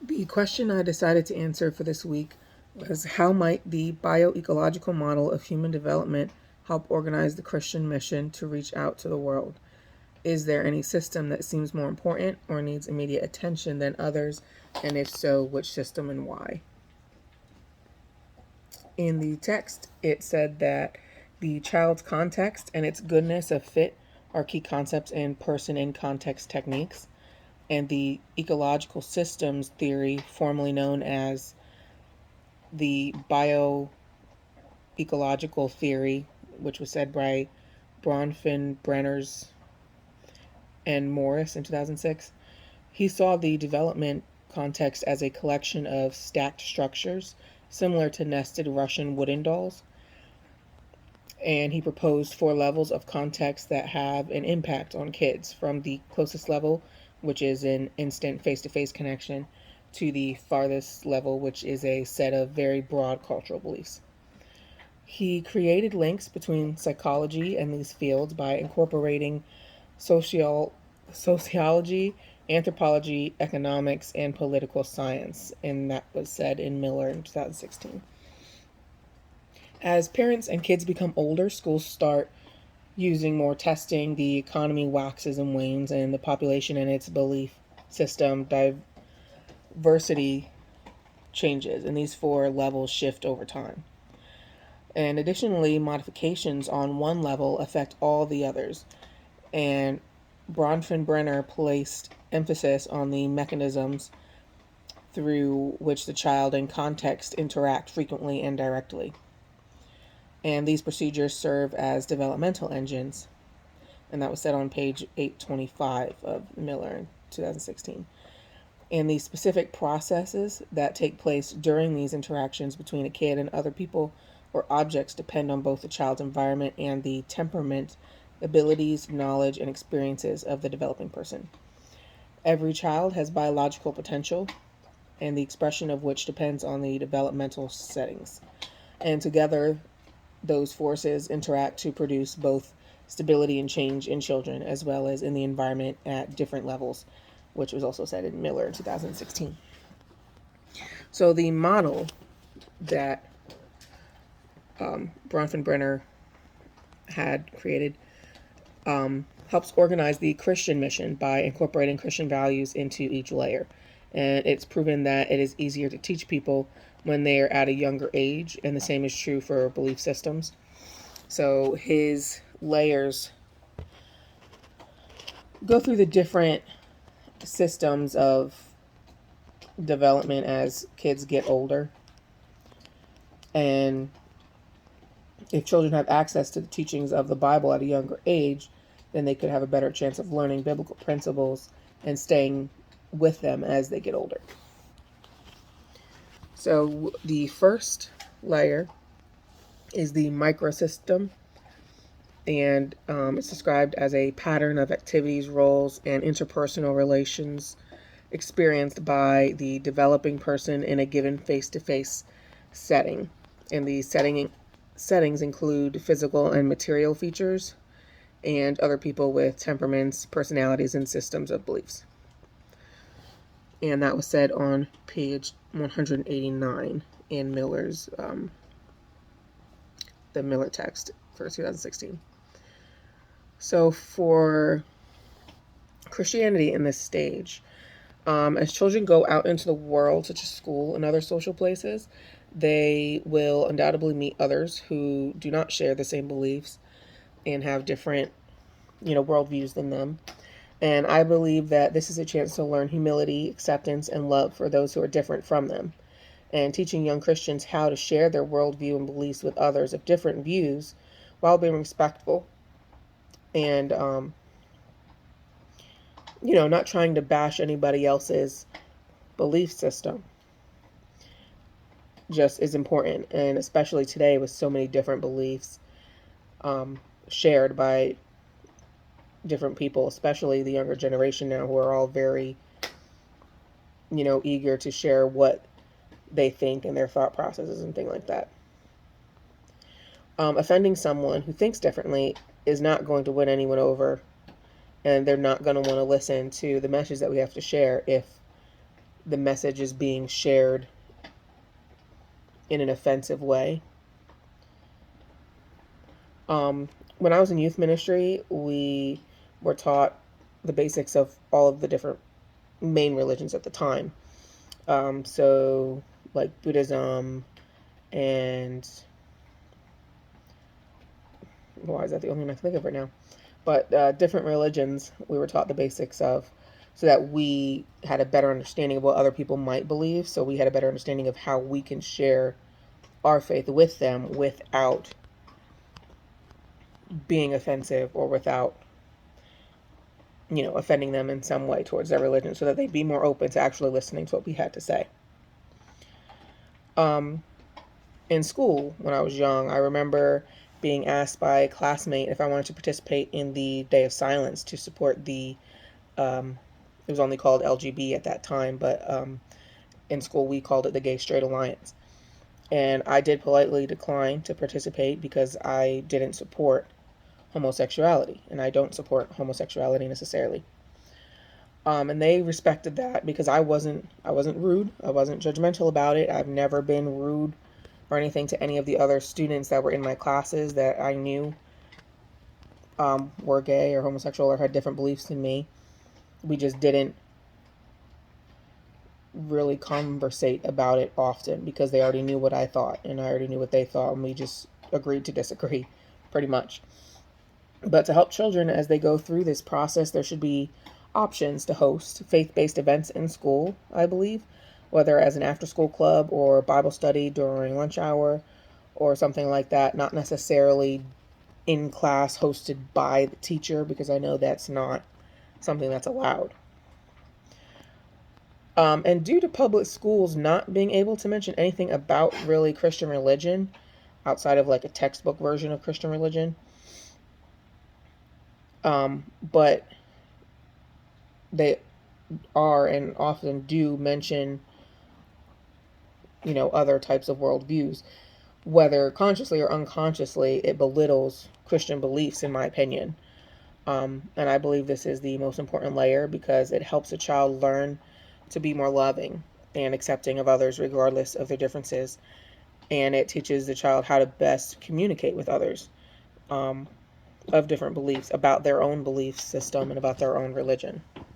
The question I decided to answer for this week was, how might the bioecological model of human development help organize the Christian mission to reach out to the world? Is there any system that seems more important or needs immediate attention than others? And if so, which system and why? In the text, it said that the child's context and its goodness of fit are key concepts in person in context techniques. And the ecological systems theory, formerly known as the bioecological theory, which was said by Bronfenbrenner's and Morris in 2006, he saw the development context as a collection of stacked structures similar to nested Russian wooden dolls. And he proposed 4 levels of context that have an impact on kids, from the closest level, which is an instant face-to-face connection, to the farthest level, which is a set of very broad cultural beliefs. He created links between psychology and these fields by incorporating sociology, anthropology, economics, and political science, and that was said in Miller in 2016. As parents and kids become older, schools start using more testing, the economy waxes and wanes, and the population and its belief system diversity changes, and these 4 levels shift over time. And additionally, modifications on one level affect all the others. And Bronfenbrenner placed emphasis on the mechanisms through which the child and context interact frequently and directly. And these procedures serve as developmental engines. And that was said on page 825 of Miller in 2016. And the specific processes that take place during these interactions between a kid and other people or objects depend on both the child's environment and the temperament, abilities, knowledge, and experiences of the developing person. Every child has biological potential, and the expression of which depends on the developmental settings. And together, those forces interact to produce both stability and change in children, as well as in the environment at different levels, which was also said in Miller in 2016. So the model that Bronfenbrenner had created helps organize the Christian mission by incorporating Christian values into each layer. And it's proven that it is easier to teach people when they are at a younger age, and the same is true for belief systems. So his layers go through the different systems of development as kids get older. And if children have access to the teachings of the Bible at a younger age, then they could have a better chance of learning biblical principles and staying with them as they get older. So the first layer is the microsystem, and it's described as a pattern of activities, roles, and interpersonal relations experienced by the developing person in a given face-to-face setting. And the settings include physical and material features, and other people with temperaments, personalities, and systems of beliefs. And that was said on page 189 in Miller's, the Miller text for 2016. So for Christianity in this stage, as children go out into the world, such as school and other social places, they will undoubtedly meet others who do not share the same beliefs and have different, worldviews than them. And I believe that this is a chance to learn humility, acceptance, and love for those who are different from them. And teaching young Christians how to share their worldview and beliefs with others of different views while being respectful and, not trying to bash anybody else's belief system just is important. And especially today with so many different beliefs shared by different people, especially the younger generation now, who are all very, eager to share what they think and their thought processes and things like that. Offending someone who thinks differently is not going to win anyone over, and they're not going to want to listen to the message that we have to share if the message is being shared in an offensive way. When I was in youth ministry, we were taught the basics of all of the different main religions at the time. So, like Buddhism, and why is that the only one I can think of right now? But different religions we were taught the basics of, so that we had a better understanding of what other people might believe. So we had a better understanding of how we can share our faith with them without being offensive or without, offending them in some way towards their religion, so that they'd be more open to actually listening to what we had to say. In school, when I was young, I remember being asked by a classmate if I wanted to participate in the Day of Silence to support it was only called LGB at that time, but in school we called it the Gay Straight Alliance. And I did politely decline to participate because I didn't support homosexuality, and I don't support homosexuality necessarily. And they respected that because I wasn't rude. I wasn't judgmental about it. I've never been rude or anything to any of the other students that were in my classes that I knew were gay or homosexual or had different beliefs than me. We just didn't really conversate about it often because they already knew what I thought and I already knew what they thought, and we just agreed to disagree, pretty much. But to help children as they go through this process, there should be options to host faith-based events in school, I believe, whether as an after-school club or Bible study during lunch hour or something like that, not necessarily in class hosted by the teacher, because I know that's not something that's allowed. And due to public schools not being able to mention anything about really Christian religion outside of like a textbook version of Christian religion, but they are and often do mention, other types of worldviews. Whether consciously or unconsciously, it belittles Christian beliefs, in my opinion. And I believe this is the most important layer because it helps a child learn to be more loving and accepting of others regardless of their differences. And it teaches the child how to best communicate with others of different beliefs about their own belief system and about their own religion.